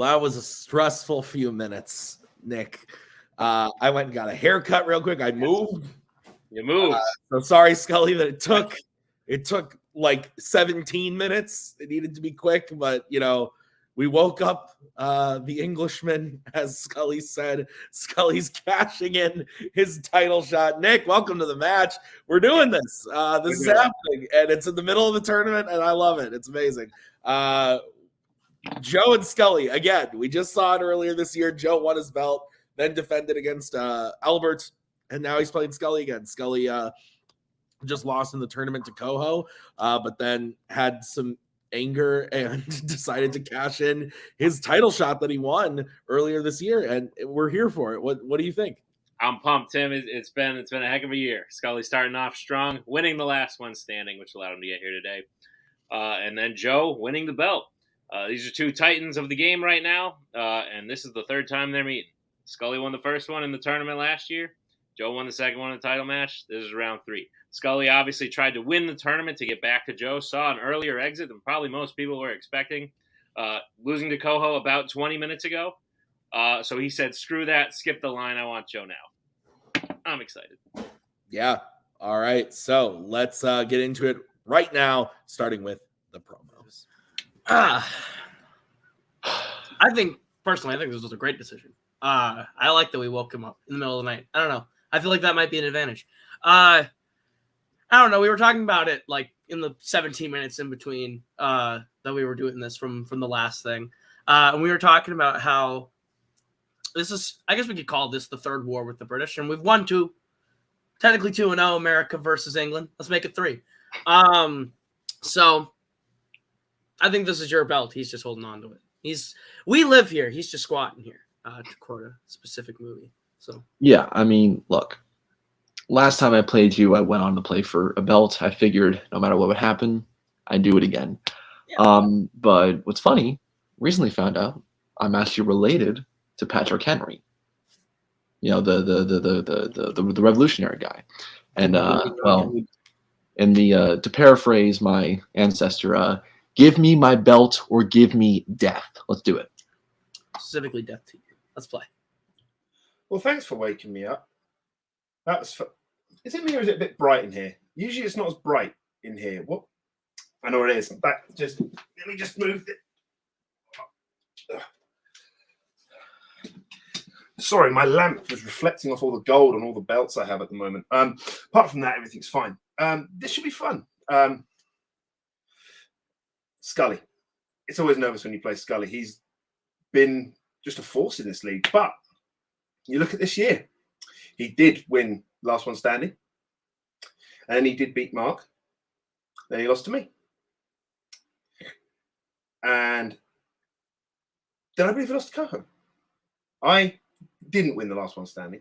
Well, that was a stressful few minutes, Nick. I went and got a haircut real quick. I moved. You moved. So sorry, Scully, that it took like 17 minutes. It needed to be quick, but we woke up the Englishman, as Scully said. Scully's cashing in his title shot. Nick, welcome to the match. We're doing this. This is happening, and it's in the middle of the tournament, and I love it. It's amazing. Joe and Scully, again, we just saw it earlier this year. Joe won his belt, then defended against Albert, and now he's playing Scully again. Scully just lost in the tournament to Koho, but then had some anger and decided to cash in his title shot that he won earlier this year, and we're here for it. What do you think? I'm pumped, Tim. It's been a heck of a year. Scully starting off strong, winning the last one standing, which allowed him to get here today, and then Joe winning the belt. These are two titans of the game right now, and this is the third time they're meeting. Scully won the first one in the tournament last year. Joe won the second one in the title match. This is round 3. Scully obviously tried to win the tournament to get back to Joe, saw an earlier exit than probably most people were expecting, losing to Koho about 20 minutes ago. So he said, screw that, skip the line, I want Joe now. I'm excited. Yeah. All right. So let's get into it right now, starting with the promos. I think this was a great decision. I like that we woke him up in the middle of the night. I don't know. I feel like that might be an advantage. I don't know. We were talking about it like in the 17 minutes in between that we were doing this from the last thing. And we were talking about how this is, I guess we could call this the third war with the British. And we've won 2, technically 2-0, America versus England. Let's make it 3. So I think this is your belt. He's just holding on to it. We live here. He's just squatting here, to quote a specific movie. So yeah, I mean, look, last time I played you, I went on to play for a belt. I figured no matter what would happen, I'd do it again. Yeah. But what's funny, recently found out I'm actually related to Patrick Henry. The revolutionary guy. And to paraphrase my ancestor, give me my belt or give me death. Let's do it. Specifically death to you. Let's play. Well, thanks for waking me up. Is it me or is it a bit bright in here? Usually it's not as bright in here. What? I know it is. Let me just move it. Sorry, my lamp was reflecting off all the gold on all the belts I have at the moment. Apart from that, everything's fine. This should be fun. Scully. It's always nervous when you play Scully. He's been just a force in this league. But you look at this year. He did win last one standing. And then he did beat Mark. Then he lost to me. And then I believe he lost to Koho. I didn't win the last one standing.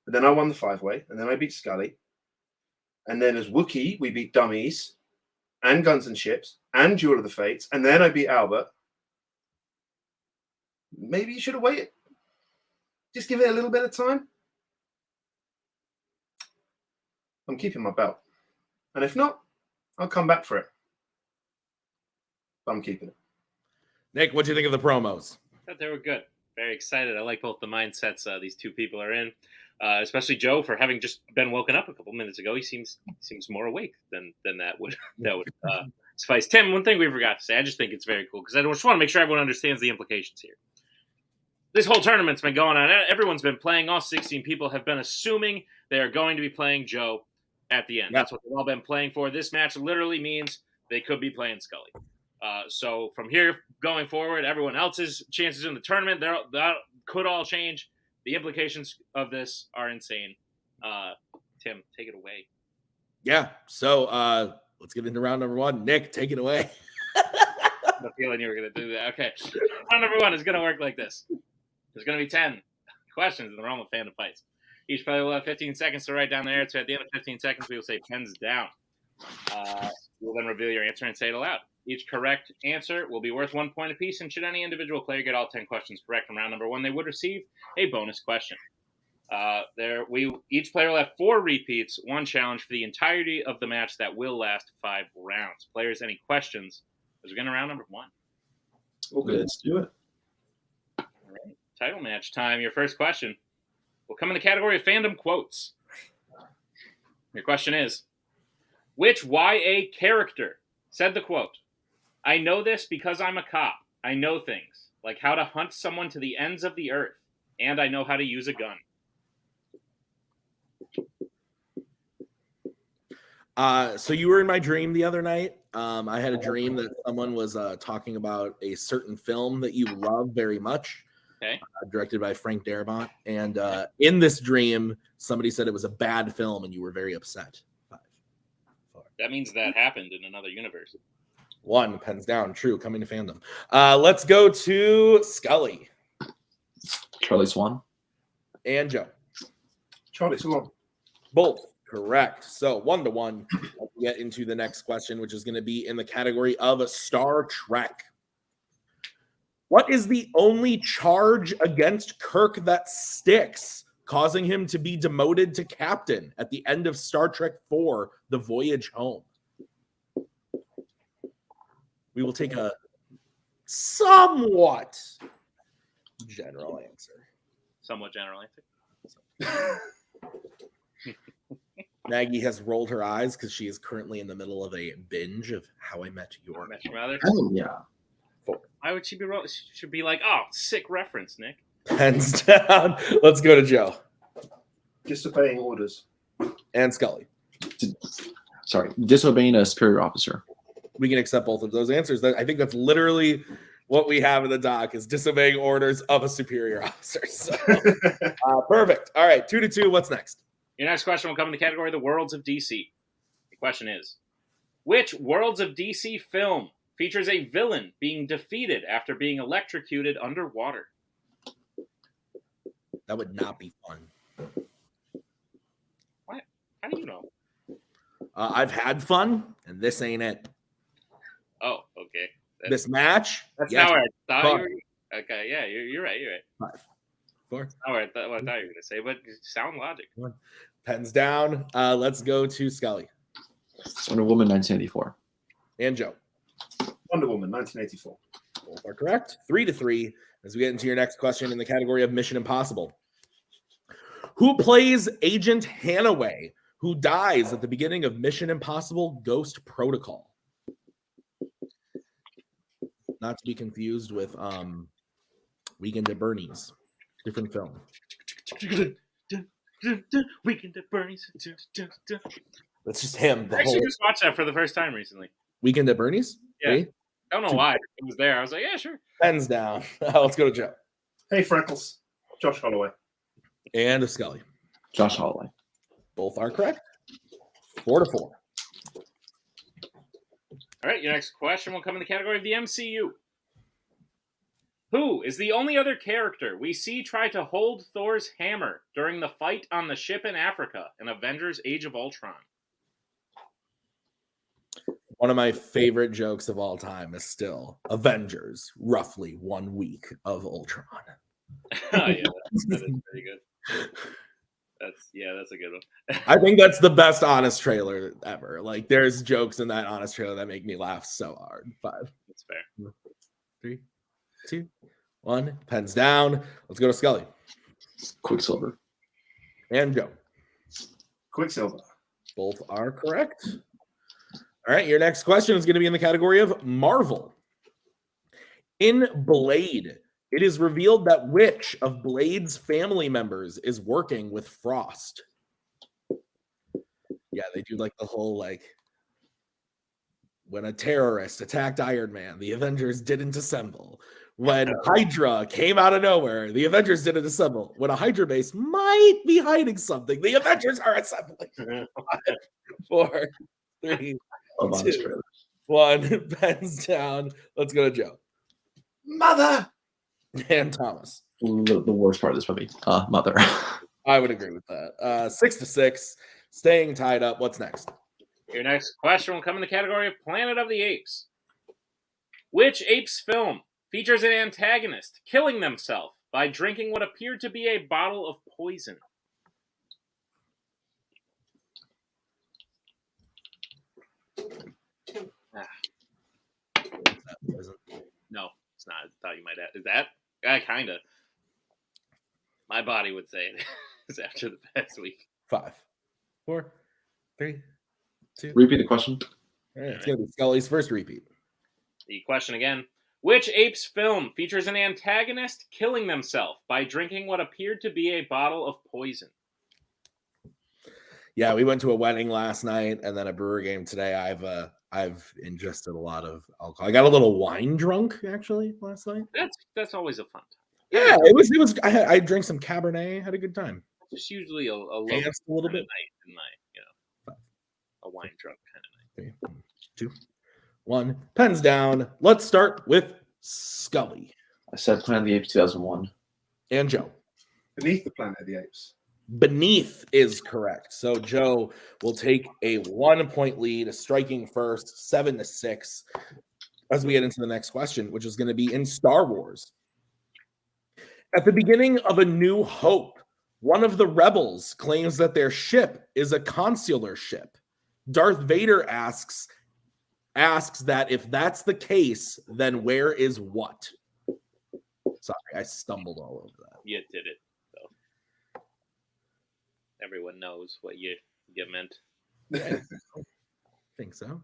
But then I won the 5-way. And then I beat Scully. And then as Wookiee, we beat Dummies and Guns and Ships and Duel of the Fates. And then I beat Albert. Maybe you should have waited. Just give it a little bit of time. I'm keeping my belt. And if not, I'll come back for it. But I'm keeping it. Nick, what do you think of the promos? I thought they were good. Very excited. I like both the mindsets these two people are in, especially Joe for having just been woken up a couple minutes ago. He seems more awake than that would suffice. Tim, one thing we forgot to say, I just think it's very cool because I just want to make sure everyone understands the implications here. This whole tournament's been going on. Everyone's been playing. All 16 people have been assuming they are going to be playing Joe at the end. Yeah. That's what they've all been playing for. This match literally means they could be playing Scully. So from here going forward, everyone else's chances in the tournament, that could all change. The implications of this are insane. Tim, take it away. Yeah. So let's get into round number 1. Nick, take it away. I had a feeling you were going to do that. Okay. Round number 1 is going to work like this. There's going to be 10 questions in the realm of Fandom Fights. Each player will have 15 seconds to write down their answer. At the end of 15 seconds, we will say pens down. You will then reveal your answer and say it aloud. Each correct answer will be worth 1 point apiece, and should any individual player get all 10 questions correct from round number 1, they would receive a bonus question. Each player will have 4 repeats, 1 challenge for the entirety of the match that will last 5 rounds. Players, any questions? As we get to round number 1. Okay, let's do it. Title match time. Your first question will come in the category of Fandom Quotes. Your question is, which YA character said the quote, "I know this because I'm a cop. I know things, like how to hunt someone to the ends of the earth, and I know how to use a gun." So you were in my dream the other night. I had a dream that someone was talking about a certain film that you love very much. Okay. Directed by Frank Darabont. And in this dream, somebody said it was a bad film and you were very upset. 5, 4. That means that happened in another universe. 1, pens down. True, coming to fandom. Let's go to Scully. Charlie Swan. And Joe. Charlie Swan. Both correct. So 1-1. Let's get into the next question, which is going to be in the category of Star Trek. What is the only charge against Kirk that sticks, causing him to be demoted to captain at the end of Star Trek IV, The Voyage Home? We will take a somewhat general answer. Somewhat general answer. Maggie has rolled her eyes because she is currently in the middle of a binge of How I Met Your Mother. Oh, yeah. 4. Why would she be rolling? She should be like, "Oh, sick reference, Nick." Pens down. Let's go to Joe. Disobeying orders. And Scully. Sorry. Disobeying a superior officer. We can accept both of those answers. I think that's literally what we have in the doc is disobeying orders of a superior officer. So, perfect. All right, 2-2. What's next? Your next question will come in the category of the Worlds of DC. The question is, which Worlds of DC film features a villain being defeated after being electrocuted underwater? That would not be fun. What? How do you know? I've had fun, and this ain't it. Oh, okay. This match? That's yes, not what I thought fun. you were. Okay, yeah, you're right. You're right. 5, 4. That's not what I thought you were going to say, but sound logic. Pens down. Let's go to Scully. Wonder Woman 1984. And Joe. Wonder Woman 1984. Both are correct. 3-3. As we get into your next question in the category of Mission Impossible. Who plays Agent Hanaway, who dies at the beginning of Mission Impossible Ghost Protocol? Not to be confused with Weekend at Bernie's. Different film. Weekend at Bernie's. That's just him. I actually just watched that for the first time recently. Weekend at Bernie's? Yeah. Really? I don't know why. It was there. I was like, yeah, sure. Pens down. Let's go to Joe. Hey, Freckles. Josh Holloway. And a Scully. Josh Holloway. Both are correct. 4-4. All right, your next question will come in the category of the MCU. Who is the only other character we see try to hold Thor's hammer during the fight on the ship in Africa in Avengers Age of Ultron? One of my favorite jokes of all time is still Avengers, roughly 1 week of Ultron. Oh, yeah, that is pretty good. That's a good one. I think that's the best Honest trailer ever. Like, there's jokes in that Honest trailer that make me laugh so hard. 5. That's fair. 3, 2, 1. Pens down. Let's go to Scully. Quicksilver. And Joe. Quicksilver. Both are correct. All right, your next question is going to be in the category of Marvel. In Blade, it is revealed that which of Blade's family members is working with Frost? Yeah, they do like the whole, like, when a terrorist attacked Iron Man, the Avengers didn't assemble. When Hydra came out of nowhere, the Avengers didn't assemble. When a Hydra base might be hiding something, the Avengers are assembling. 5, 4, 3, 2, 1. Pens down. Let's go to Joe. Mother! And Thomas. The worst part of this movie. Mother. I would agree with that. 6-6. Staying tied up. What's next? Your next question will come in the category of Planet of the Apes. Which Apes film features an antagonist killing themselves by drinking what appeared to be a bottle of poison? No, it's not. I thought you might have. Is that? Yeah, kind of. My body would say it is after the past week. 5, 4, 3, 2. Repeat the question. All right, it's going to be Scully's first repeat. The question again. Which Apes film features an antagonist killing themselves by drinking what appeared to be a bottle of poison? Yeah, we went to a wedding last night and then a brewer game today. I've ingested a lot of alcohol. I got a little wine drunk actually last night. That's always a fun time. Yeah, it was. I drank some Cabernet. Had a good time. Just usually a low Danced a little bit. night in my, a wine drunk kind of night. 3, 2, 1. Pens down. Let's start with Scully I said Planet of the Apes 2001. and Joe. Beneath the Planet of the Apes. Beneath is correct. So Joe will take a 1-point lead, striking first, 7-6, as we get into the next question, which is going to be in Star Wars. At the beginning of A New Hope, one of the rebels claims that their ship is a consular ship. Darth Vader asks that if that's the case, then where is what? Sorry, I stumbled all over that. You did it, though. Everyone knows what you meant. I think so.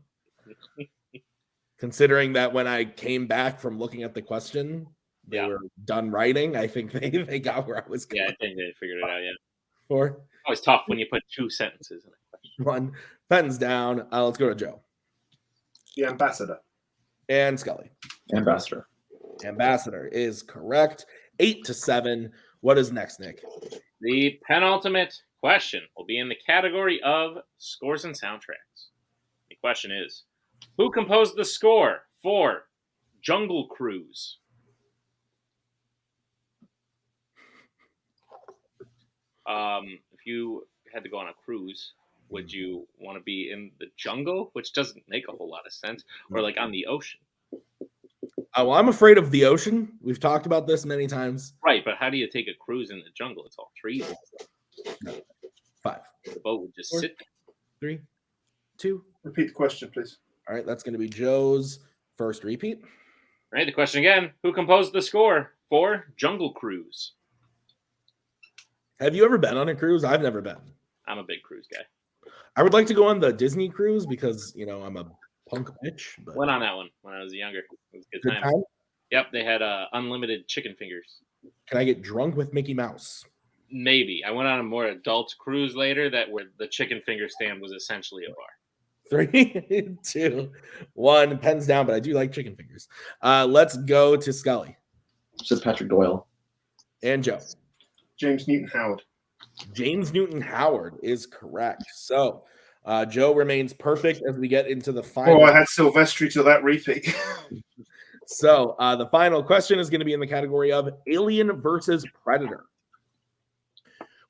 Considering that when I came back from looking at the question, they were done writing, I think they got where I was going. Yeah, I think they figured it out, yeah. 4, Always tough when you put 2 sentences in a question. 1. Pens down. Let's go to Joe. The Ambassador. And Scully. Ambassador. Ambassador is correct. 8-7. What is next, Nick? The penultimate question will be in the category of scores and soundtracks. The question is, who composed the score for Jungle Cruise? If you had to go on a cruise, would you want to be in the jungle, which doesn't make a whole lot of sense, or like on the ocean? Well, I'm afraid of the ocean. We've talked about this many times. Right, but how do you take a cruise in the jungle? It's all trees. 5, The boat would just 4, sit there. 3, 2. Repeat the question, please. All right, that's going to be Joe's first repeat. All right, the question again, who composed the score for Jungle Cruise? Have you ever been on a cruise? I've never been. I'm a big cruise guy. I would like to go on the Disney cruise because, I'm a punk bitch. But Went on that one when I was younger. It was a good good time. time. Yep, they had unlimited chicken fingers. Can I get drunk with Mickey Mouse? Maybe. I went on a more adult cruise later where the chicken finger stand was essentially a bar. 3, 2, 1. Pens down, but I do like chicken fingers. Let's go to Scully Sir Patrick Doyle. and Joe. James Newton Howard. James Newton Howard is correct. So Joe remains perfect as we get into the final. Oh, I had Silvestri to that repeat. So the final question is going to be in the category of Alien versus Predator.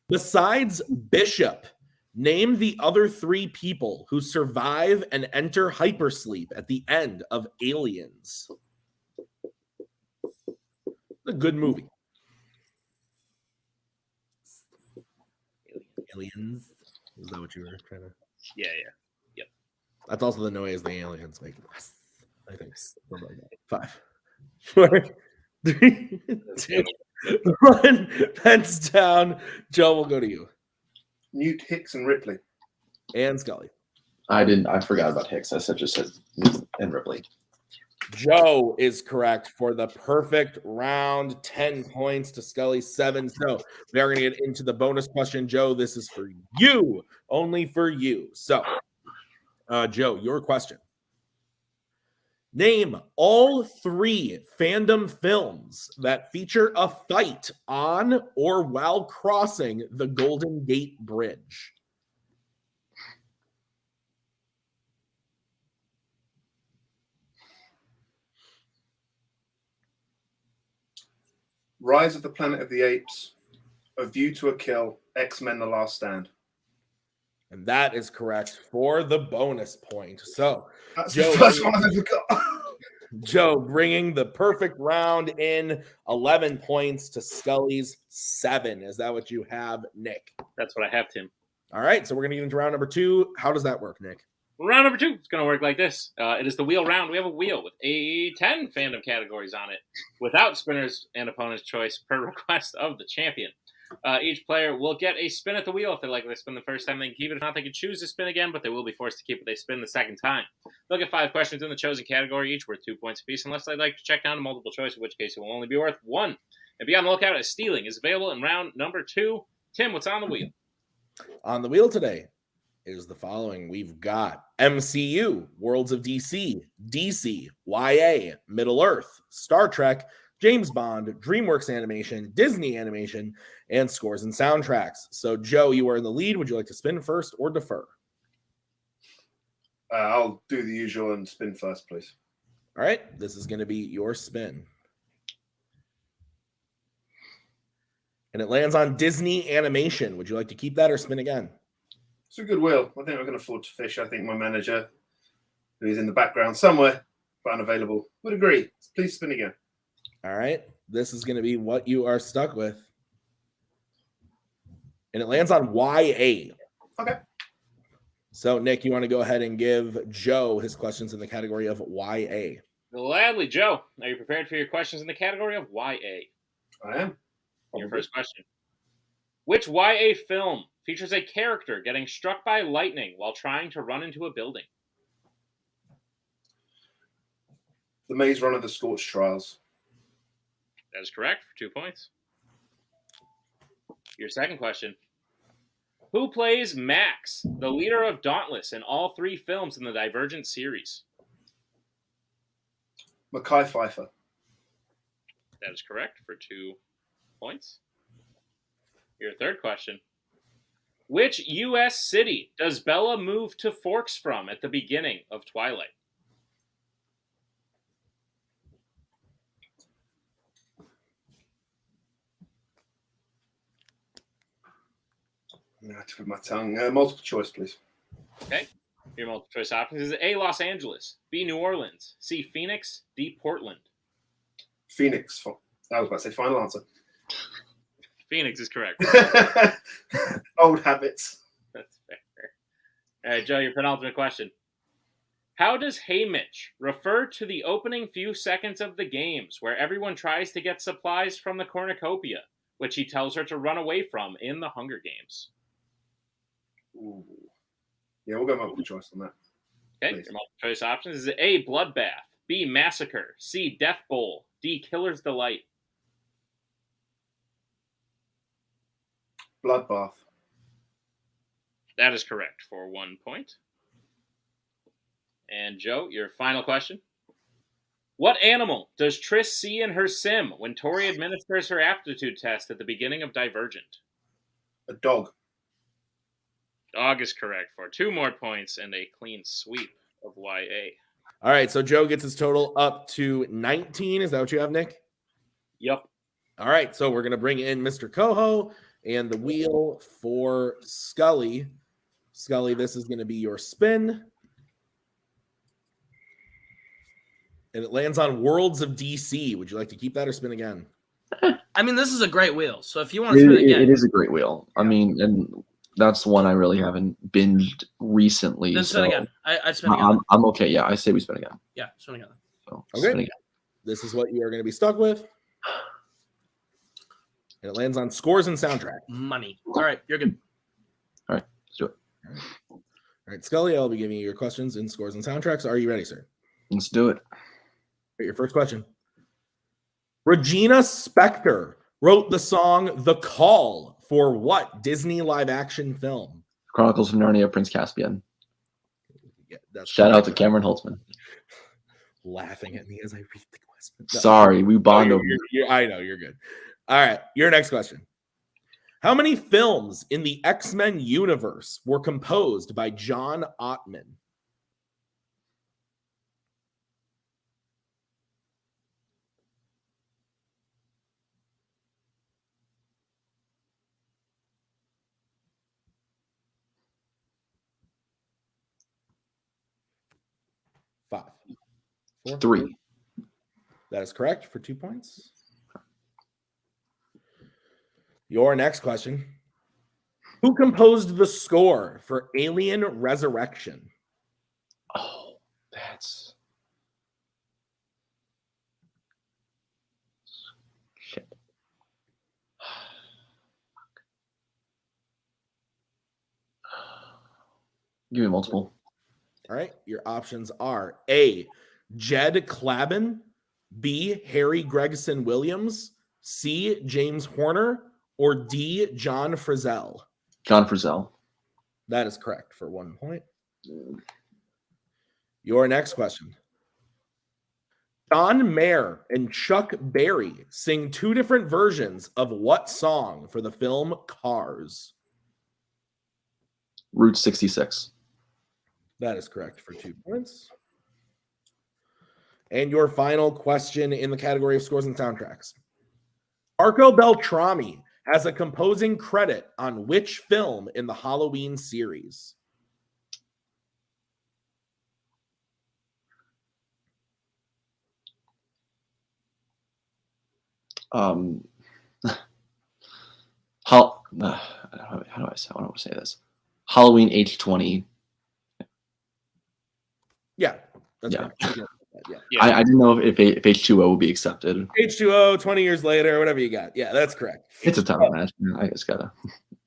Besides Bishop, name the other 3 people who survive and enter hypersleep at the end of Aliens. A good movie. Aliens. Is that what you were trying to? Yeah. That's also the noise the aliens make. I think. 5, 4, 3, 2, 1. Pens down. Joe will go to you. Newt, Hicks, and Ripley. And Scully. I forgot about Hicks. I just said Newton and Ripley. Joe is correct for the perfect round. 10 points to Scully, 7. So we are going to get into the bonus question. Joe, this is for you. Only for you. So, Joe, your question. Name all 3 fandom films that feature a fight on or while crossing the Golden Gate Bridge. Rise of the Planet of the Apes. A View to a Kill. X-Men: The Last Stand. And that is correct for the bonus point. So, That's Joe, the first one I ever got. Joe bringing the perfect round in, 11 points to Scully's 7. Is that what you have, Nick? That's what I have, Tim. All right, so we're going to get into round number 2. How does that work, Nick? Round number 2 is going to work like this. It is the wheel round. We have a wheel with 10 fandom categories on it, without spinners and opponent's choice per request of the champion. Each player will get a spin at the wheel. If they like to spin the first time, they can keep it. If not, they can choose to spin again, but they will be forced to keep what they spin the second time. They'll get 5 questions in the chosen category, each worth 2 points apiece, unless they'd like to check down to multiple choice, in which case it will only be worth 1. And be on the lookout as stealing is available in round number 2. Tim, what's on the wheel? On the wheel today is the following. We've got MCU, Worlds of DC, DC, YA, Middle Earth, Star Trek, James Bond, DreamWorks Animation, Disney Animation, and scores and soundtracks. So, Joe, you are in the lead. Would you like to spin first or defer? I'll do the usual and spin first, please. All right. This is going to be your spin. And it lands on Disney Animation. Would you like to keep that or spin again? It's a good wheel. I think I can afford to fish. I think my manager, who is in the background somewhere, but unavailable, would agree. Please spin again. All right. This is going to be what you are stuck with. And it lands on YA. Okay. So, Nick, you want to go ahead and give Joe his questions in the category of YA? Gladly, Joe. Are you prepared for your questions in the category of YA? I am. Your first question. Which YA film features a character getting struck by lightning while trying to run into a building? The Maze Runner, The Scorched Trials. That is correct for 2 points. Your second question. Who plays Max, the leader of Dauntless, in all 3 films in the Divergent series? Mekhi Phifer. That is correct for 2 points. Your third question. Which U.S. city does Bella move to Forks from at the beginning of Twilight? I'm going to have to put my tongue. Multiple choice, please. Okay. Your multiple choice options is A, Los Angeles, B, New Orleans, C, Phoenix, D, Portland. Phoenix. I was about to say final answer. Phoenix is correct. Old habits. That's fair. All right, Joe, your penultimate question. How does Haymitch refer to the opening few seconds of the games where everyone tries to get supplies from the cornucopia, which he tells her to run away from in the Hunger Games? Ooh. Yeah, we'll go multiple choice on that. Okay, Please. your multiple choice options is A, Bloodbath, B, Massacre, C, Death Bowl, D, Killer's Delight. Bloodbath. That is correct for 1 point. And Joe, your final question. What animal does Triss see in her sim when Tori administers her aptitude test at the beginning of Divergent? A dog. Dog is correct for 2 more points and a clean sweep of YA. All right. So, Joe gets his total up to 19. Is that what you have, Nick? Yep. All right. So, we're going to bring in Mr. Koho and the wheel for Scully. Scully, this is going to be your spin. And it lands on Worlds of DC. Would you like to keep that or spin again? I mean, this is a great wheel. So if you want to spin again. It is a great wheel. I mean, and that's one I really haven't binged recently. Then spin again. I spin I'm, again. I'm okay. Yeah, I say we spin again. Yeah, spin again. So, Okay. spin again. This is what you are going to be stuck with. And it lands on scores and soundtrack. Money. All right, you're good. All right, let's do it. All right, Scully, I'll be giving you your questions in scores and soundtracks. Are you ready, sir? Let's do it. Your first question. Regina Spektor wrote the song The Call for what Disney live-action film? Chronicles of Narnia, Prince Caspian. Yeah, that's Shout out to Cameron Holtzman. laughing at me as I read the question. Sorry, we bond over. I know, you're good. All right, your next question. How many films in the X-Men universe were composed by John Ottman? Five. Four. 3. That is correct for 2 points. Your next question. Who composed the score for Alien Resurrection? Oh, that's shit. Give me multiple. All right. Your options are A, Jed Clabin, B, Harry Gregson Williams, C, James Horner, or D, John Frizzell. John Frizzell. That is correct for 1 point. Your next question. John Mayer and Chuck Berry sing 2 different versions of what song for the film Cars? Route 66. That is correct for 2 points. And your final question in the category of scores and soundtracks. Marco Beltrami has a composing credit on which film in the Halloween series? How do I say this? Halloween H20. Yeah, that's Yeah. correct. Yeah. I didn't know if H2O would be accepted. H2O, 20 years later, whatever you got. Yeah, that's correct. It's a title match. I just gotta.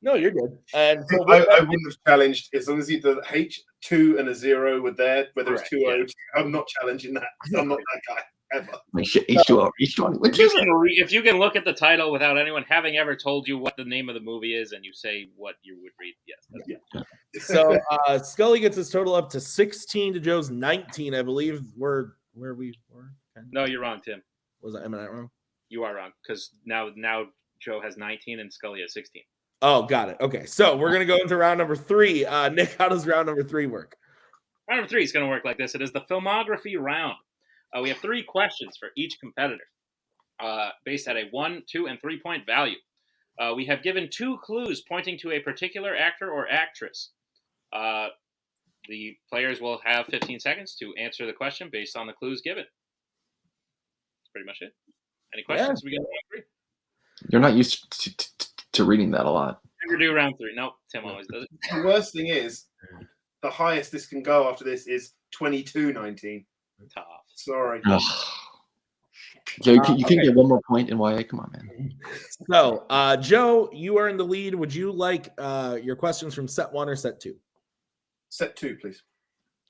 No, you're good. And so I wouldn't have challenged as long as either H2 and a 0 were there, whether it's 2 Correct, or I'm not challenging that. I'm not that guy ever. Like shit, H2O, H20. Which is it? If you can look at the title without anyone having ever told you what the name of the movie is, and you say what you would read, yes. That's So Scully gets his total up to 16 to Joe's 19, I believe. Where we were. No, you're wrong, Tim. Am I not wrong? You are wrong because now Joe has 19 and Scully has 16. Oh, got it. Okay, so we're gonna go into round number 3. Nick, how does round number 3 work? Round number 3 is going to work like this. It is the filmography round. We have 3 questions for each competitor, based at a 1, 2, and 3 point value. We have given 2 clues pointing to a particular actor or actress. The players will have 15 seconds to answer the question based on the clues given. That's pretty much it. Any questions? Yeah. We got round 3. You're not used to reading that a lot. Never do round 3. Nope, Tim always does it. The worst thing is, the highest this can go after this is 22-19. Tough. Sorry. Ugh. Joe, you can get 1 more point in YA. Come on, man. So, Joe, you are in the lead. Would you like your questions from set 1 or set 2? Set 2, please.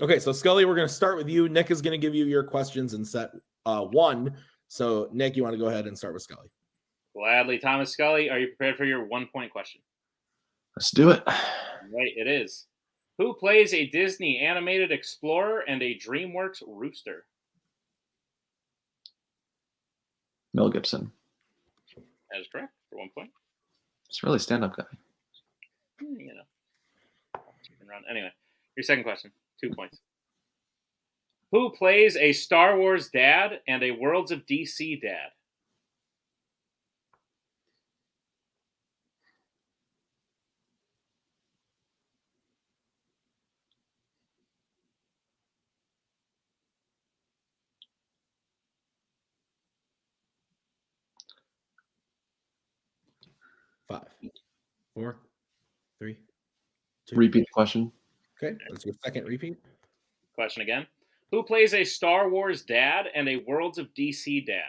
Okay, so Scully, we're going to start with you. Nick is going to give you your questions in set 1. So, Nick, you want to go ahead and start with Scully? Gladly. Thomas Scully, are you prepared for your 1 point question? Let's do it. Right, it is. Who plays a Disney animated explorer and a DreamWorks rooster? Mel Gibson. That is correct for 1 point. It's really stand-up guy. You know. Anyway, your second question, 2 points. Who plays a Star Wars dad and a Worlds of DC dad? Five, 4, 3, 2. Repeat the question. Okay, that's your second repeat. Question again. Who plays a Star Wars dad and a Worlds of DC dad?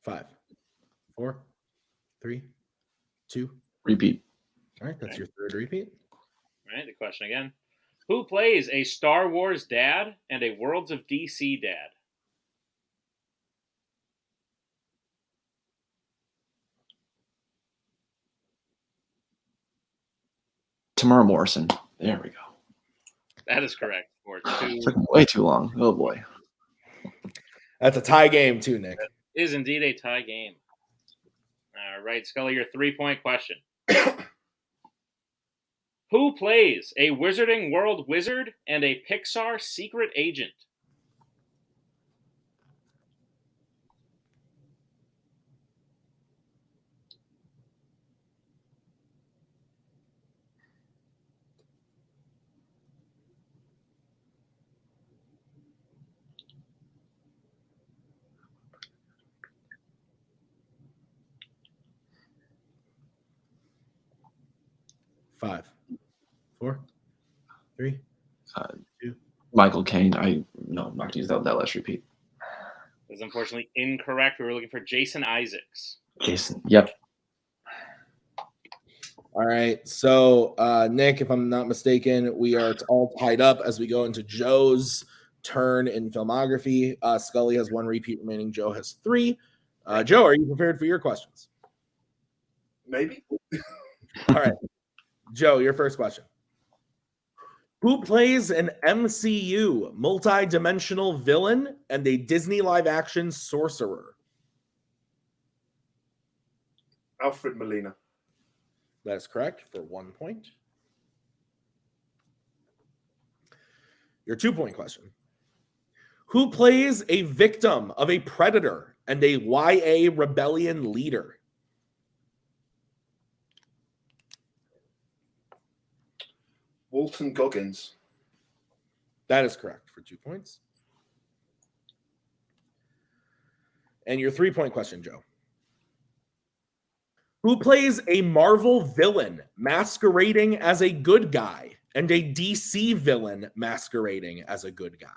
Five, 4, 3, 2. Repeat. All right, that's your third repeat. All right, the question again. Who plays a Star Wars dad and a Worlds of DC dad? Tamara Morrison. There we go. That is correct. For 2. It took way too long. Oh boy. That's a tie game too, Nick. Is indeed a tie game. All right, Scully, your 3 point question. Who plays a Wizarding World wizard and a Pixar secret agent? 5, 4, 3, 2. Michael Caine. I'm not going to use that last repeat. That is unfortunately incorrect. We were looking for Jason Isaacs. Jason. Yep. All right. So, Nick, if I'm not mistaken, we are all tied up as we go into Joe's turn in filmography. Scully has 1 repeat remaining. Joe has 3. Joe, are you prepared for your questions? Maybe. All right. Joe, your first question. Who plays an MCU multi-dimensional villain and a Disney live-action sorcerer? Alfred Molina. That is correct for 1 point. Your 2-point question. Who plays a victim of a predator and a YA rebellion leader? Walton Goggins. That is correct for 2 points. And your 3-point question, Joe. Who plays a Marvel villain masquerading as a good guy and a DC villain masquerading as a good guy?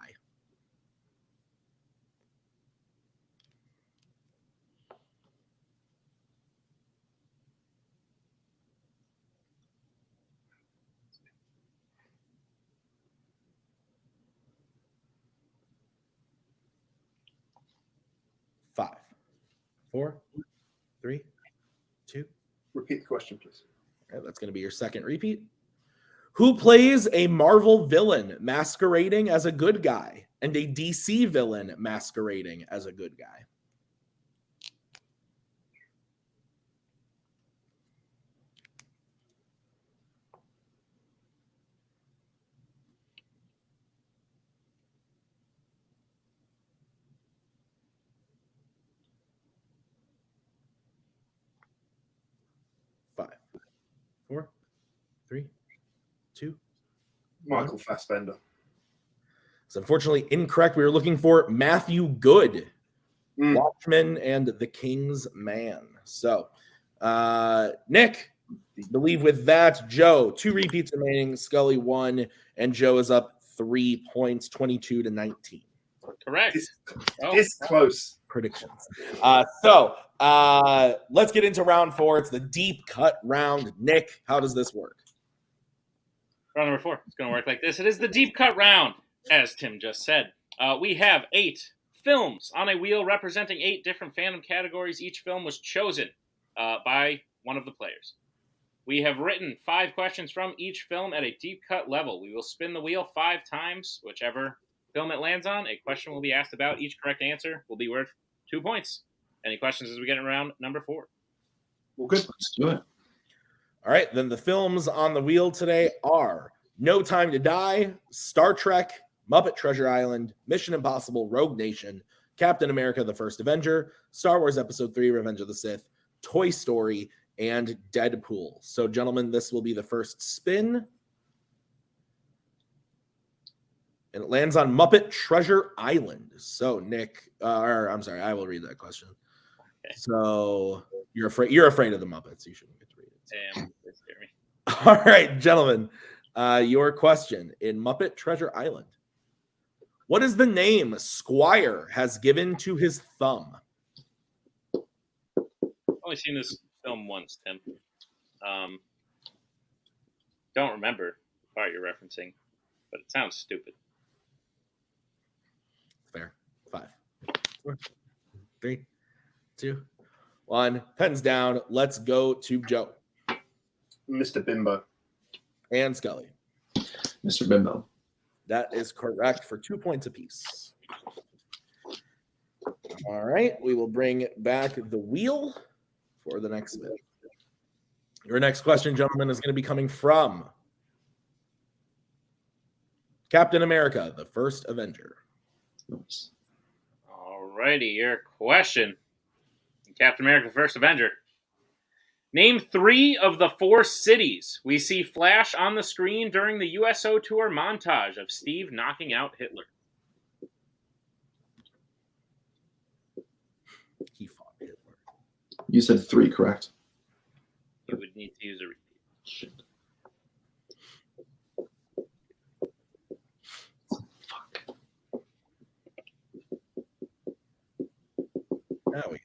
Five, 4, 3, 2. Repeat the question, please. All right, that's going to be your second repeat. Who plays a Marvel villain masquerading as a good guy and a DC villain masquerading as a good guy? Five, 4, 3, 2. Michael Fassbender. It's unfortunately incorrect. We were looking for Matthew Good, Watchmen and The King's Man. So, Nick, I believe with that, Joe, 2 repeats remaining, Scully 1, and Joe is up 3 points, 22-19. Correct. It's close. Predictions. So let's get into round 4. It's the deep cut round. Nick, how does this work? Round number 4. It's going to work like this. It is the deep cut round, as Tim just said. We have 8 films on a wheel representing 8 different fandom categories. Each film was chosen by one of the players. We have written 5 questions from each film at a deep cut level. We will spin the wheel 5 times. Whichever film it lands on, a question will be asked about. Each correct answer will be worth 2 points. Any questions as we get around number 4? Well, good. Let's do it. All right, then the films on the wheel today are No Time to Die, Star Trek, Muppet Treasure Island, Mission Impossible, Rogue Nation, Captain America, The First Avenger, Star Wars Episode 3, Revenge of the Sith, Toy Story, and Deadpool. So, gentlemen, this will be the first spin. And it lands on Muppet Treasure Island. So, Nick, I'm sorry, I will read that question. Okay. So, you're afraid of the Muppets. You shouldn't get to read it. Damn, they scare me. All right, gentlemen, your question in Muppet Treasure Island. What is the name Squire has given to his thumb? I've only seen this film once, Tim. Don't remember the part you're referencing, but it sounds stupid. Fair. 5, 4, 3, 2, 1. Pens down. Let's go to Joe. Mr. Bimbo. And Scully. Mr. Bimbo. That is correct for 2 points apiece. All right. We will bring back the wheel for the next bit. Your next question, gentlemen, is going to be coming from Captain America, The First Avenger. Nice. All righty, your question. Captain America, The First Avenger. Name 3 of the 4 cities we see flash on the screen during the USO tour montage of Steve knocking out Hitler. He fought Hitler. You said 3, correct? You would need to use a repeat. Shit. Yeah, we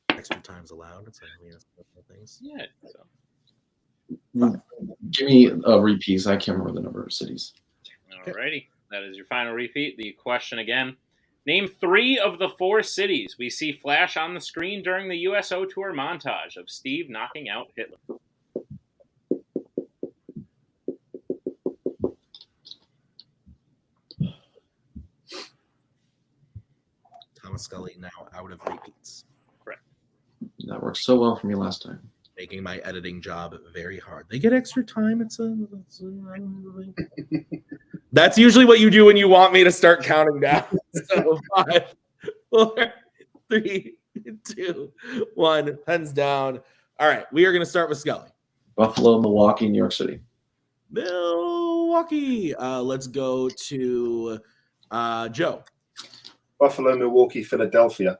extra times allowed. It's like we have things. Yeah. So. Give me a repeat. I can't remember the number of cities. Alrighty. That is your final repeat. The question again. Name 3 of the 4 cities we see flash on the screen during the USO Tour montage of Steve knocking out Hitler. Thomas Scully now out of repeats. Correct. That worked so well for me last time. Making my editing job very hard. They get extra time. That's usually what you do when you want me to start counting down. So 5, 4, 3, 2, 1. Pens down. All right, we are going to start with Scully. Buffalo, Milwaukee, New York City. Milwaukee. Let's go to Joe. Buffalo, Milwaukee, Philadelphia.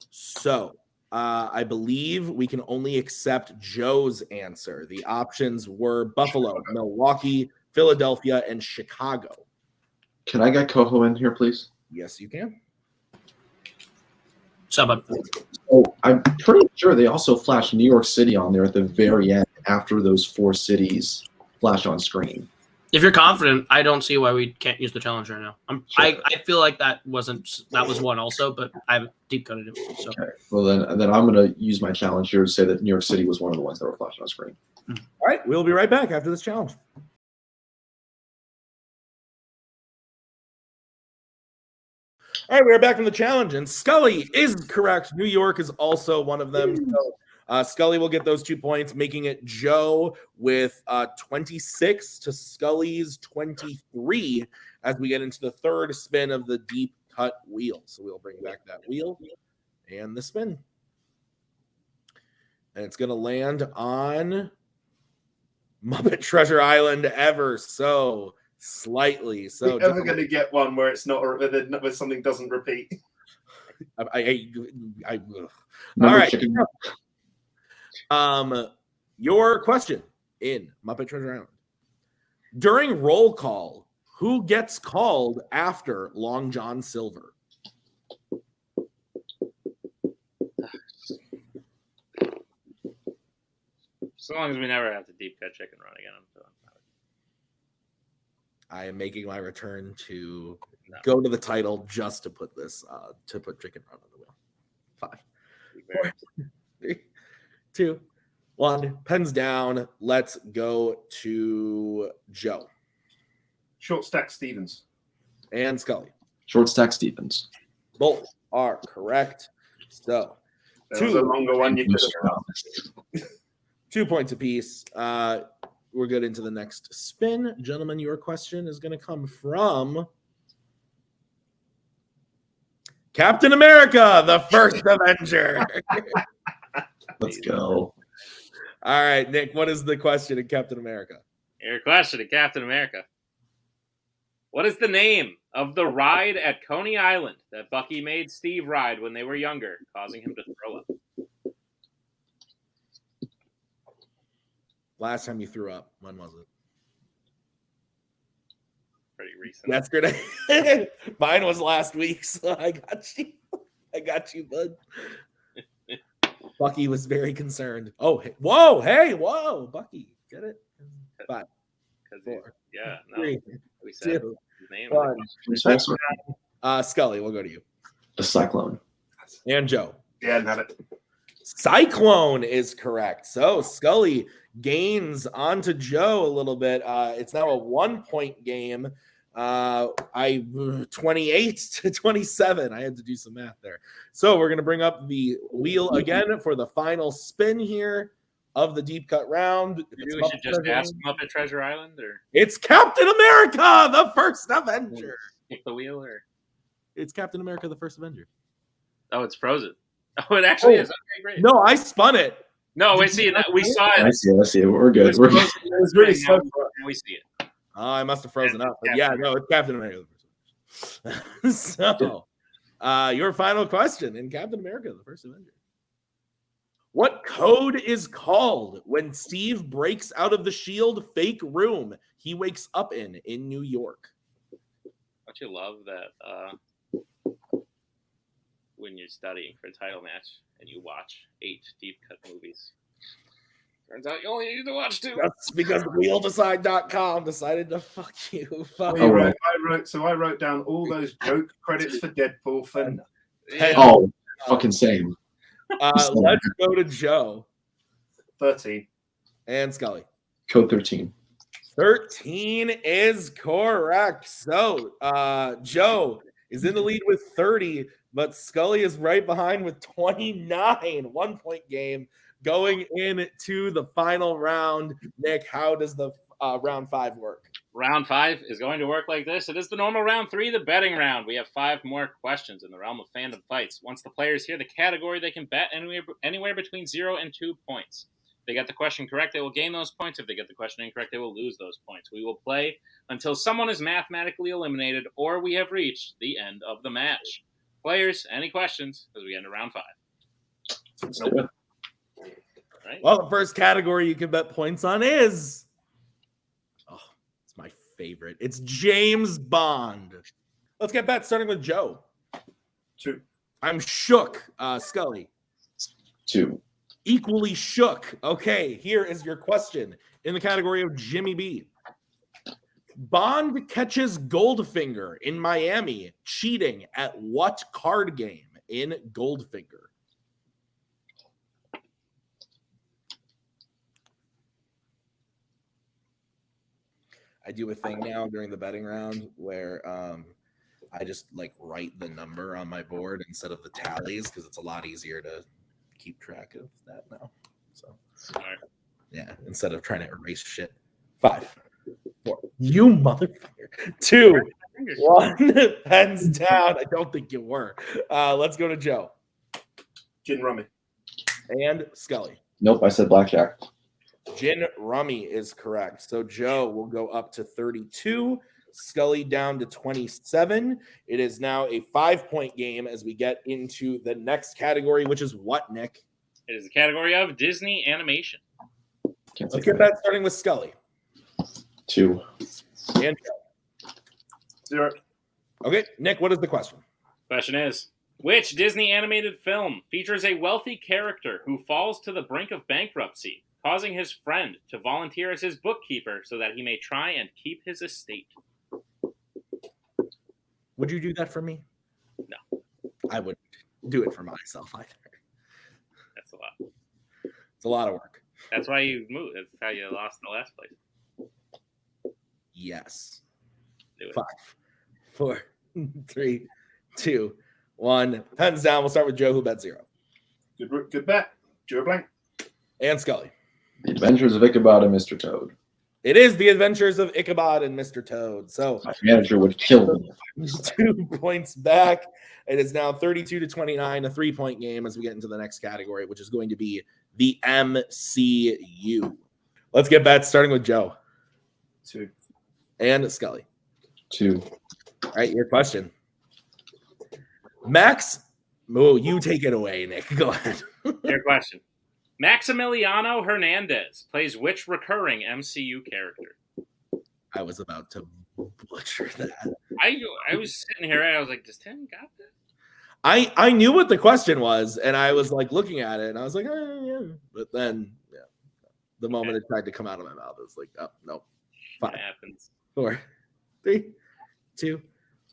So I believe we can only accept Joe's answer. The options were Buffalo, Milwaukee, Philadelphia, and Chicago. Can I get Koho in here, please? Yes, you can. So I'm pretty sure they also flashed New York City on there at the very end after those 4 cities flash on screen. if you're confident, I don't see why we can't use the challenge right now. Sure. I feel like that was one also, but I've deep coded it. So. Okay. Well, then I'm going to use my challenge here to say that New York City was one of the ones that were flashing on screen. All right, we'll be right back after this challenge. All right, we are back from the challenge, and Scully is correct. New York is also one of them. So Scully will get those 2 points, making it Joe with 26 to Scully's 23 as we get into the third spin of the deep cut wheel. So we'll bring back that wheel and the spin. And it's going to land on Muppet Treasure Island ever so slightly. So you're never going to get one where it's not where something doesn't repeat. All right. Your question in Muppet Treasure Island. During roll call, who gets called after Long John Silver? So long as we never have to deep cut chicken run again, I'm feeling fine. I am making my return to go to the title just to put this to put chicken run on the wheel. 5, 4, 3, 2, 1. Pens down. Let's go to Joe. Short stack Stevens. And Scully. Short stack Stevens. Both are correct. So That was a longer one. You could have 2 points apiece. We're good into the next spin. Gentlemen, your question is going to come from Captain America, the First Avenger. Let's go. All right, Nick, what is the question in Captain America? Your question to Captain America. What is the name of the ride at Coney Island that Bucky made Steve ride when they were younger, causing him to throw up? Last time you threw up, when was it? Pretty recent. Yesterday. Mine was last week, so I got you. I got you, bud. Bucky was very concerned. Oh, hey, whoa, hey, whoa, Bucky. Get it? 5, 4, yeah, no. 3, We said 2, his name. 1. Scully, we'll go to you. The Cyclone. And Joe. Yeah, not it. Cyclone is correct. So Scully gains onto Joe a little bit. It's now a 1-point game. 28 to 27. I had to do some math there. So we're going to bring up the wheel again for the final spin here of the deep cut round. Maybe we should just ask Muppet Treasure Island, or it's Captain America, the First Avenger. Pick the wheel, or it's Captain America, the First Avenger. Oh, it's frozen. Oh, it actually is. Okay, great. No, I spun it. No, we see it. We saw it. I see it. We're good. We're good. It was really slow. We see it. Oh, I must have frozen up. But yeah, no, it's Captain America. So, your final question in Captain America, the First Avenger. What code is called when Steve breaks out of the SHIELD fake room he wakes up in New York? Don't you love that when you're studying for a title match and you watch 8 deep cut movies. Turns out you only need to watch 2. That's because WheelDecide.com decided to fuck you. Fuck. I wrote down all those joke credits for Deadpool for nothing. Yeah. Oh, fucking same. Let's go to Joe 13. and Scully. Code 13. 13 is correct. So Joe is in the lead with 30, but Scully is right behind with 29. 1 point game going into the final round. Nick, how does the round 5 work? Round 5 is going to work like this. It is the normal round 3, the betting round. We have 5 more questions in the realm of fandom fights. Once the players hear the category, they can bet anywhere between 0 and 2 points. If they get the question correct, they will gain those points. If they get the question incorrect, they will lose those points. We will play until someone is mathematically eliminated or we have reached the end of the match. Players, any questions as we get into round 5? Let's do it. Right. Well, the first category you can bet points on is my favorite. It's James Bond. Let's get bets starting with Joe. 2. I'm shook. Scully. 2. Equally shook. Okay, here is your question in the category of Jimmy B. Bond catches Goldfinger in Miami cheating at what card game in Goldfinger? I do a thing now during the betting round where I just like write the number on my board instead of the tallies because it's a lot easier to keep track of that now. So Smart. yeah, instead of trying to erase shit. 5, 4. You motherfucker. 2, 1. Pens down. I don't think you were. Let's go to Joe Gin rummy. and Scully. Nope, I said blackjack. Gin rummy is correct. So Joe will go up to 32, Scully down to 27. It is now a 5-point game as we get into the next category, which is what, Nick? It is the category of Disney animation. Let's get that starting with Scully. 2. And Joe. 0. Okay, Nick, what is the question? Question is, which Disney animated film features a wealthy character who falls to the brink of bankruptcy, causing his friend to volunteer as his bookkeeper so that he may try and keep his estate? Would you do that for me? No. I wouldn't do it for myself either. That's a lot. It's a lot of work. That's why you moved. That's how you lost the last place. Yes. Do it. 5, 4, 3, 2, 1. Pens down. We'll start with Joe, who bet 0. Good bet. Joe Blank. And Scully. The Adventures of Ichabod and Mr. Toad. It is The Adventures of Ichabod and Mr. Toad. So My manager would kill me. 2 points back. It is now 32 to 29, a 3-point game as we get into the next category, which is going to be the MCU. Let's get bets starting with Joe 2. and Scully. 2. All right, your question. Max, you take it away, Nick. Go ahead. Your question. Maximiliano Hernandez plays which recurring MCU character? I was about to butcher that. I was sitting here and I was like, does Tim got this? I knew what the question was, and I was like looking at it, and I was like, yeah. But then, yeah, the moment it tried to come out of my mouth, it was like, oh, no. 5, It happens. 4, 3, 2,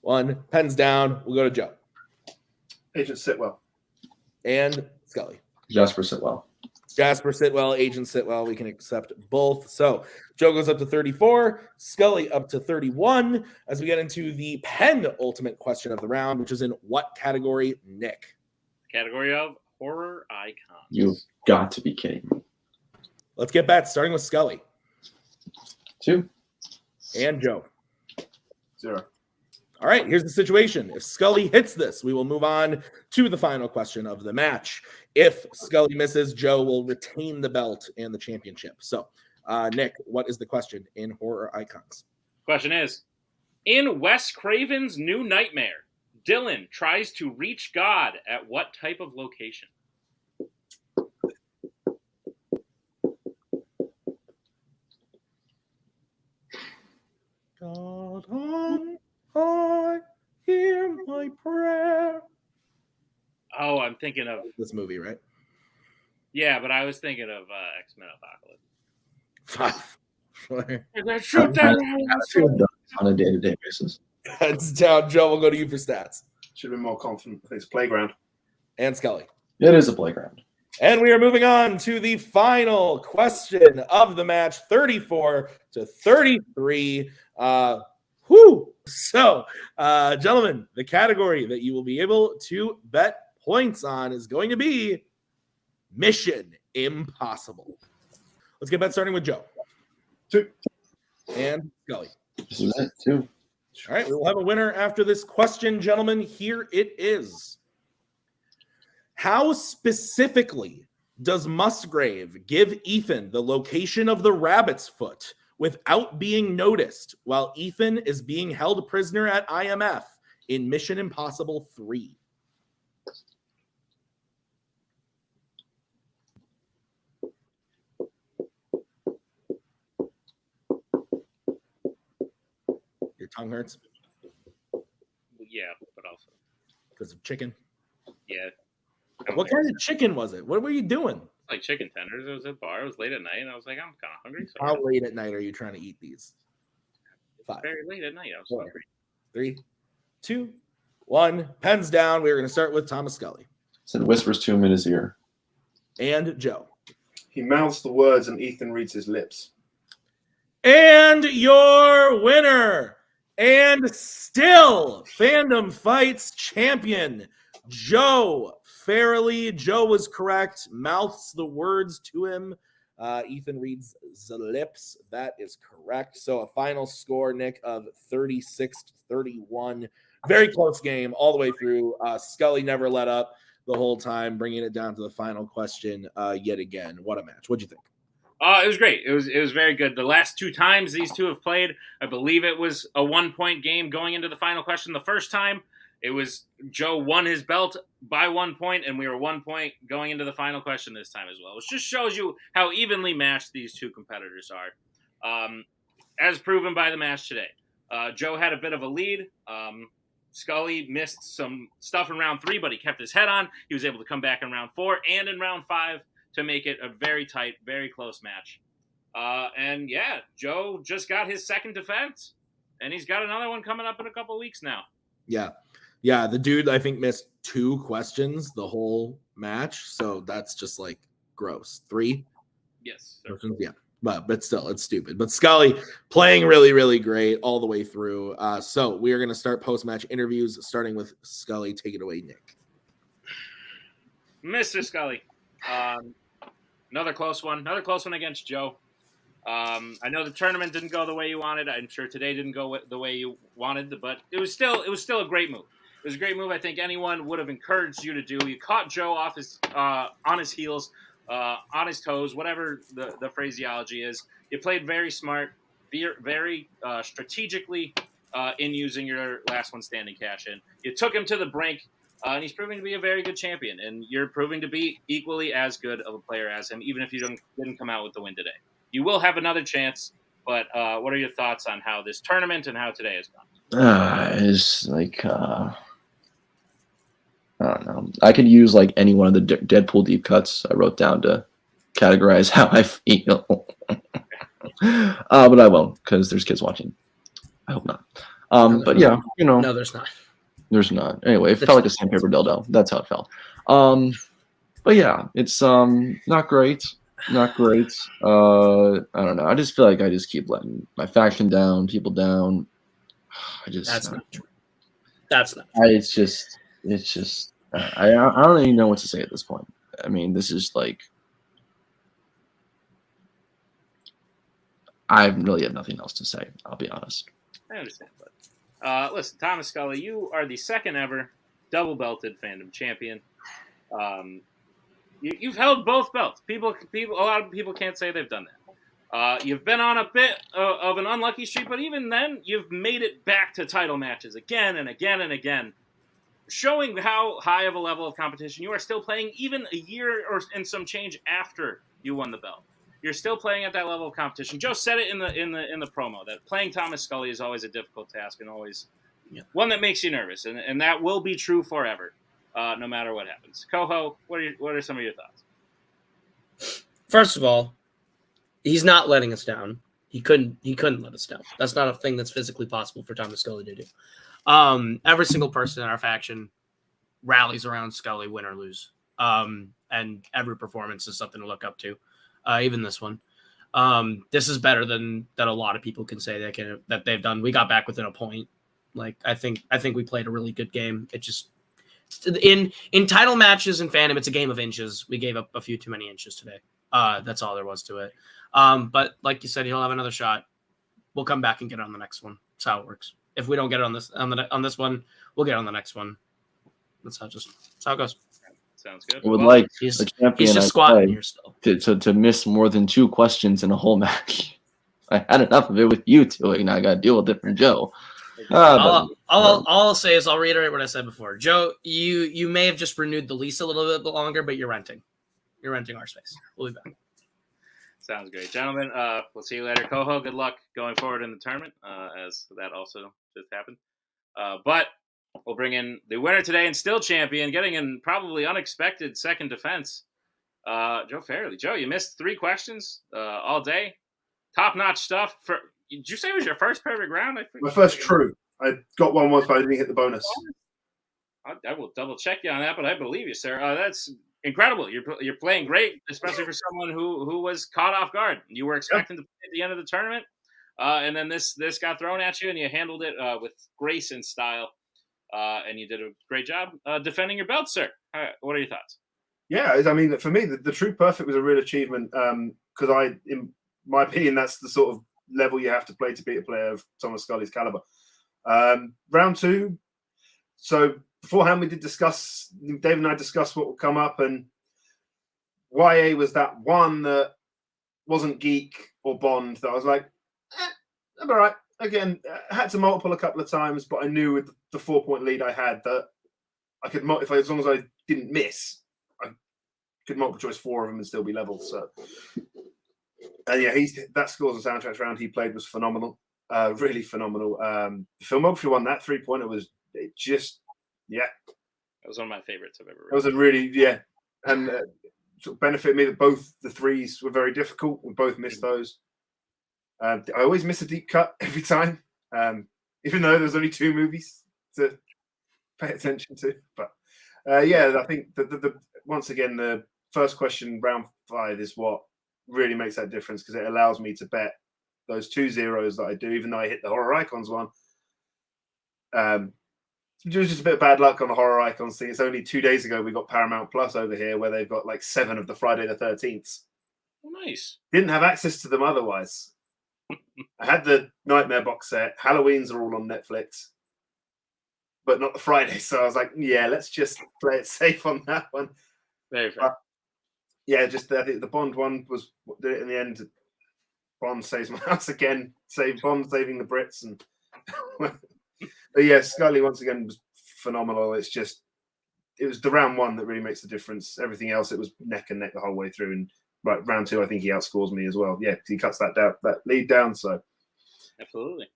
1. Pens down. We'll go to Joe Agent Sitwell. and Scully. Jasper Sitwell. Jasper Sitwell, Agent Sitwell. We can accept both. So Joe goes up to 34, Scully up to 31 as we get into the penultimate question of the round, which is in what category, Nick? Category of horror icons. You've got to be kidding me. Let's get back, starting with Scully 2. and Joe. 0. All right, here's the situation. If Scully hits this, we will move on to the final question of the match. If Scully misses, Joe will retain the belt and the championship. So, Nick, what is the question in horror icons? Question is, in Wes Craven's New Nightmare, Dylan tries to reach God at what type of location? God, I hear my prayer. I'm thinking of this movie, right? Yeah, but I was thinking of X-Men Apocalypse. Shoot that! On a day-to-day basis. Heads down, Joe. We'll go to you for stats. Should have been more confident. I think it's Playground. And Scully. It is a playground. And we are moving on to the final question of the match, 34-33. So, gentlemen, the category that you will be able to bet points on is going to be Mission Impossible. Let's get bet starting with Joe. 2. And Scully. This is it, 2. All right, we will have a winner after this question, gentlemen. Here it is. How specifically does Musgrave give Ethan the location of the rabbit's foot without being noticed while Ethan is being held prisoner at IMF in Mission Impossible 3? Your tongue hurts? Yeah, but also because of chicken? Yeah. What kind of chicken was it? What were you doing? Like chicken tenders. It was at a bar. It was late at night, and I was like, I'm kind of hungry. So How late at night are you trying to eat these? 5. Very late at night. I was 4, hungry. 3, 2, 1. Pens down. We're going to start with Thomas Scully. Said whispers to him in his ear. And Joe. He mouths the words and Ethan reads his lips. And your winner, and still Fandom Fights champion, Joe Farrelly. Joe was correct. Mouths the words to him. Ethan reads the lips. That is correct. So a final score, Nick, of 36-31. Very close game all the way through. Scully never let up the whole time, bringing it down to the final question yet again. What a match. What'd you think? It was great. It was very good. The last 2 times these two have played, I believe it was a 1-point game going into the final question. The first time, it was Joe won his belt by 1 point, and we were 1 point going into the final question this time as well. Which just shows you how evenly matched these two competitors are, as proven by the match today. Joe had a bit of a lead. Scully missed some stuff in round 3, but he kept his head on. He was able to come back in round 4 and in round 5 to make it a very tight, very close match. And yeah, Joe just got his second defense, and he's got another one coming up in a couple of weeks now. Yeah, the dude, I think, missed 2 questions the whole match, so that's just, like, gross. 3? Yes. Questions? Yeah, but still, it's stupid. But Scully playing really, really great all the way through. So we are going to start post-match interviews, starting with Scully. Take it away, Nick. Mr. Scully. Another close one against Joe. I know the tournament didn't go the way you wanted. I'm sure today didn't go the way you wanted, but it was still a great move. It was a great move. I think anyone would have encouraged you to do. You caught Joe off his on his heels, on his toes, whatever the phraseology is. You played very smart, very strategically in using your last one standing cash in. You took him to the brink. And he's proving to be a very good champion, and you're proving to be equally as good of a player as him, even if you didn't come out with the win today. You will have another chance, but what are your thoughts on how this tournament and how today has gone? It's like, I don't know. I could use like any one of the Deadpool deep cuts I wrote down to categorize how I feel. But I won't, because there's kids watching. I hope not. But yeah, you know. No, there's not. There's not. Anyway, it felt like a sandpaper dildo. That's how it felt. But yeah, it's not great. Not great. I don't know. I just feel like I just keep letting my faction down, people down. That's not true. That's not true. It's just. I don't even know what to say at this point. I mean, this is like. I really have nothing else to say. I'll be honest. I understand, but. Listen, Thomas Scully, you are the second ever double-belted Fandom champion. You've held both belts. A lot of people can't say they've done that. You've been on a bit of an unlucky streak, but even then, you've made it back to title matches again and again and again, showing how high of a level of competition you are still playing even a year or and some change after you won the belt. You're still playing at that level of competition. Joe said it in the promo that playing Thomas Scully is always a difficult task and always one that makes you nervous, and that will be true forever. no matter what happens. Koho, what are some of your thoughts? First of all, he's not letting us down. He couldn't let us down. That's not a thing that's physically possible for Thomas Scully to do. Every single person in our faction rallies around Scully, win or lose. And every performance is something to look up to. Even this one. This is better than a lot of people can say that they've done. We got back within a point. Like I think we played a really good game. It just in title matches in fandom, it's a game of inches. We gave up a few too many inches today. That's all there was to it. But like you said, he'll have another shot. We'll come back and get it on the next one. That's how it works. If we don't get it on this one, we'll get it on the next one. That's how it goes. Sounds good. I would like he's a champion just I'd squatting play here still. to miss more than 2 questions in a whole match. I had enough of it with you two. Like, now I got to deal with different Joe. All I'll say is I'll reiterate what I said before. Joe, you may have just renewed the lease a little bit longer, but you're renting. You're renting our space. We'll be back. Sounds great. Gentlemen, we'll see you later. Koho, good luck going forward in the tournament, as that also just happened. But we'll bring in the winner today and still champion, getting in probably unexpected second defense, Joe Farrelly. Joe, you missed 3 questions all day. Top-notch stuff. Did you say it was your first perfect round? My first true. I got one once, but I didn't hit the bonus. I will double-check you on that, but I believe you, sir. That's incredible. You're playing great, especially for someone who was caught off guard. You were expecting to play at the end of the tournament, and then this got thrown at you, and you handled it with grace and style. And you did a great job defending your belt, sir. What are your thoughts? Yeah, I mean, for me, the true perfect was a real achievement because in my opinion, that's the sort of level you have to play to beat a player of Thomas Scully's caliber. Round 2. So beforehand, we did discuss, Dave and I discussed what would come up, and YA was that one that wasn't Geek or Bond that I was like, I'm all right. Again, I had to multiple a couple of times, but I knew with the 4-point lead I had that I could, as long as I didn't miss, I could multiple choice 4 of them and still be level. So, and yeah, that scores and soundtracks round he played was phenomenal, really phenomenal. The filmography won that 3-pointer was just, yeah. That was one of my favorites I've ever read. It was a really, yeah, and sort of benefited me that both the 3s were very difficult. We both missed those. I always miss a deep cut every time, even though there's only 2 movies to pay attention to. But yeah, I think the once again, the first question, round 5, is what really makes that difference because it allows me to bet those 2 zeros that I do, even though I hit the horror icons one. It was just a bit of bad luck on the horror icons thing. It's only 2 days ago we got Paramount Plus over here where they've got like 7 of the Friday the 13th. Oh, nice. Didn't have access to them otherwise. I had the Nightmare box set. Halloween's are all on Netflix, but not the Friday. So I was like, yeah, let's just play it safe on that one. Very fair. Yeah, just I think the Bond one was did it in the end. Bond saves my house again. Bond saving the Brits, and but yeah, Scully once again was phenomenal. It was the round 1 that really makes the difference. Everything else, it was neck and neck the whole way through. And right, round 2, I think he outscores me as well. Yeah, he cuts that lead down. So absolutely.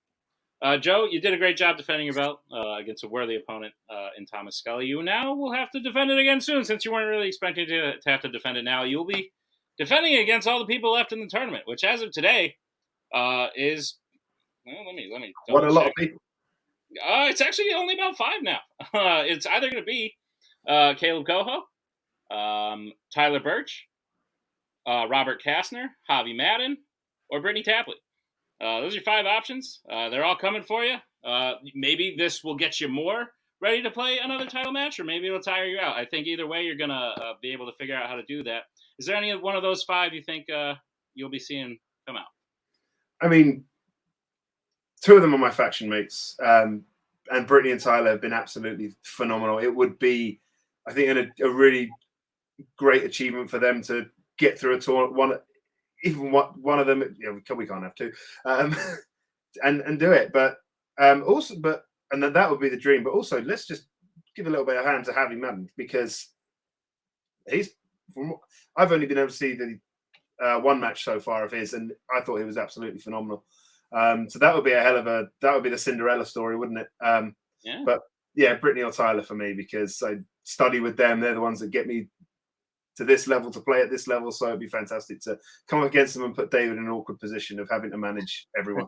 Joe, you did a great job defending your belt against a worthy opponent in Thomas Scully. You now will have to defend it again soon, since you weren't really expecting to have to defend it now. You'll be defending it against all the people left in the tournament, which as of today is, well, let me what a lot of people. It's actually only about 5 now. It's either going to be Kaleb Koho, Tyler Birch, Robert Kastner, Javi Madden, or Brittany Tapley. Those are your 5 options. They're all coming for you. Maybe this will get you more ready to play another title match, or maybe it'll tire you out. I think either way, you're going to be able to figure out how to do that. Is there any one of those 5 you think you'll be seeing come out? I mean, 2 of them are my faction mates, and Brittany and Tyler have been absolutely phenomenal. It would be, I think, a really great achievement for them to get through a tournament. One of them, we can't have 2, and do it. But and then that would be the dream. But also, let's just give a little bit of hand to Javi Madden, because I've only been able to see the 1 match so far of his, and I thought he was absolutely phenomenal. So that would be that would be the Cinderella story, wouldn't it? Yeah. But yeah, Brittany or Tyler for me, because I study with them. They're the ones that get me to this level, to play at this level. So it'd be fantastic to come up against them and put David in an awkward position of having to manage everyone.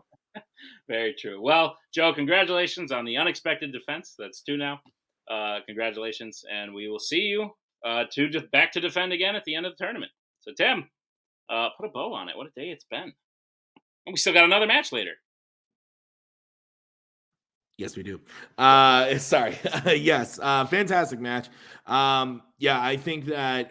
Very true. Well, Joe, congratulations on the unexpected defense. That's 2 now. Congratulations, and we will see you back to defend again at the end of the tournament. So, Tim, put a bow on it. What a day it's been. And we still got another match later. Yes, we do. Sorry. Yes. Fantastic match. Yeah, I think that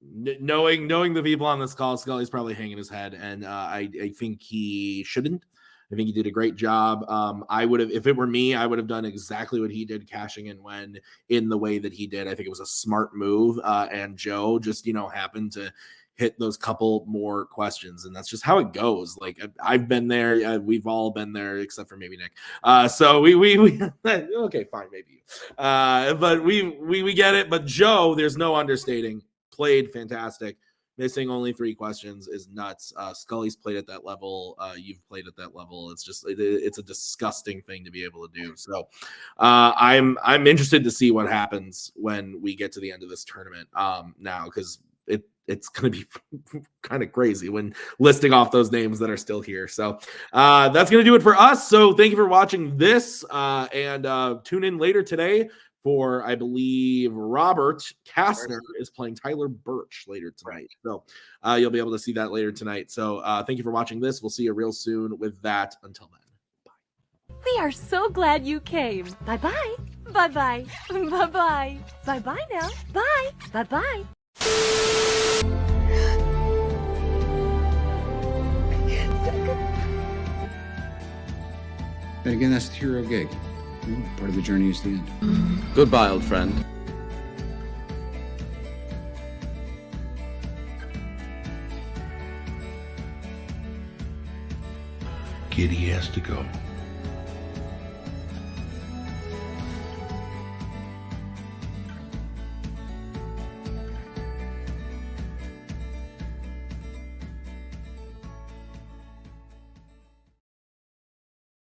knowing the people on this call, Scully's probably hanging his head, and I think he shouldn't. I think he did a great job. I would have, if it were me, I would have done exactly what he did, cashing in when in the way that he did. I think it was a smart move. And Joe just, happened to hit those couple more questions, and that's just how it goes. Like, I've been there. We've all been there, except for maybe Nick. So we okay, fine, maybe. But we get it. But Joe, there's no understating, played fantastic. Missing only 3 questions is nuts. Scully's played at that level. You've played at that level. It's just it's a disgusting thing to be able to do. So I'm interested to see what happens when we get to the end of this tournament now, because it's going to be kind of crazy when listing off those names that are still here. So that's going to do it for us. So thank you for watching this, and tune in later today for, I believe, Robert Kastner is playing Tyler Birch later tonight. So you'll be able to see that later tonight. So thank you for watching this. We'll see you real soon with that. Until then. We are so glad you came. Bye-bye. Bye-bye. Bye-bye. Bye-bye now. Bye. Bye-bye. But again, that's the hero gig. Part of the journey is the end. Goodbye, old friend. Kitty has to go.